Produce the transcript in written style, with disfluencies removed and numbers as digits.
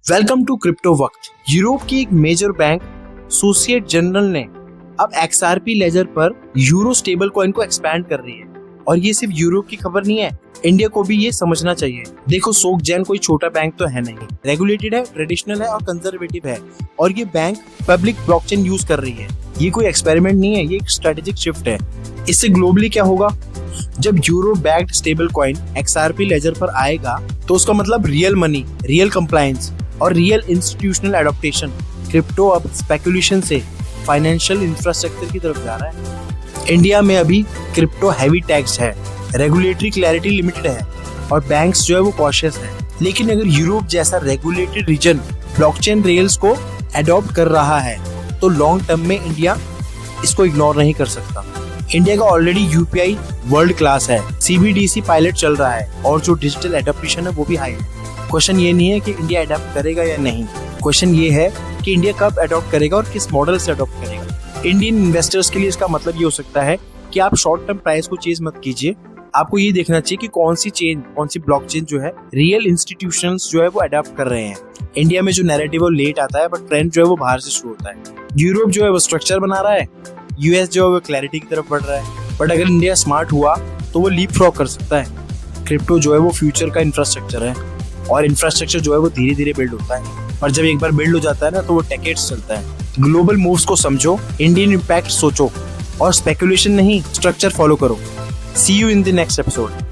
Welcome to crypto वक्त। Europe की एक मेजर बैंक सोसिएट जनरल ने अब XRP लेजर पर यूरो स्टेबल कॉइन को एक्सपैंड कर रही है। और ये सिर्फ यूरोप की खबर नहीं है, इंडिया को भी ये समझना चाहिए। देखो, सोक जैन कोई छोटा बैंक तो है नहीं, रेगुलेटेड है, ट्रेडिशनल है और कंजर्वेटिव है। और ये बैंक पब्लिक ब्लॉकचेन यूज कर रही है। ये कोई एक्सपेरिमेंट नहीं है, ये एक स्ट्रेटेजिक शिफ्ट है। इससे ग्लोबली क्या होगा, जब euro backed stable coin XRP ledger पर आएगा तो उसका मतलब रियल मनी, रियल कंप्लायंस और रियल इंस्टीट्यूशनल एडॉप्टेशन। क्रिप्टो अब स्पेकुलेशन से फाइनेंशियल इंफ्रास्ट्रक्चर की तरफ जा रहा है। इंडिया में अभी क्रिप्टो हैवी टैक्स है, रेगुलेटरी क्लैरिटी लिमिटेड है और बैंक्स जो है वो कॉशियस है। लेकिन अगर यूरोप जैसा रेगुलेटेड रीजन ब्लॉकचेन रेल्स को अडॉप्ट कर रहा है तो लॉन्ग टर्म में इंडिया इसको इग्नोर नहीं कर सकता। इंडिया का ऑलरेडी UPI वर्ल्ड क्लास है, CBDC पायलट चल रहा है और जो डिजिटल एडॉप्टेशन है वो भी हाई है। क्वेश्चन ये नहीं है कि इंडिया अडॉप्ट करेगा या नहीं, क्वेश्चन ये है कि इंडिया कब अडॉप्ट करेगा और किस मॉडल से अडॉप्ट करेगा। इंडियन इन्वेस्टर्स के लिए इसका मतलब ये हो सकता है कि आप शॉर्ट टर्म प्राइस को चेज मत कीजिए। आपको ये देखना चाहिए कि कौन सी ब्लॉकचेन जो है रियल इंस्टीट्यूशंस जो है वो अडॉप्ट कर रहे हैं। इंडिया में जो नैरेटिव वो लेट आता है, बट ट्रेंड जो है वो बाहर से शुरू होता है। यूरोप जो है वो स्ट्रक्चर बना रहा है, US जो है वो क्लैरिटी की तरफ बढ़ रहा है। बट अगर इंडिया स्मार्ट हुआ तो वो लीप फ्रॉग कर सकता है। क्रिप्टो जो है वो फ्यूचर का इंफ्रास्ट्रक्चर है और इंफ्रास्ट्रक्चर जो है वो धीरे धीरे बिल्ड होता है। और जब एक बार बिल्ड हो जाता है ना तो वो डेकेड्स चलता है। ग्लोबल मूव्स को समझो, इंडियन इम्पैक्ट सोचो और स्पेकुलेशन नहीं, स्ट्रक्चर फॉलो करो। See you in the next episode.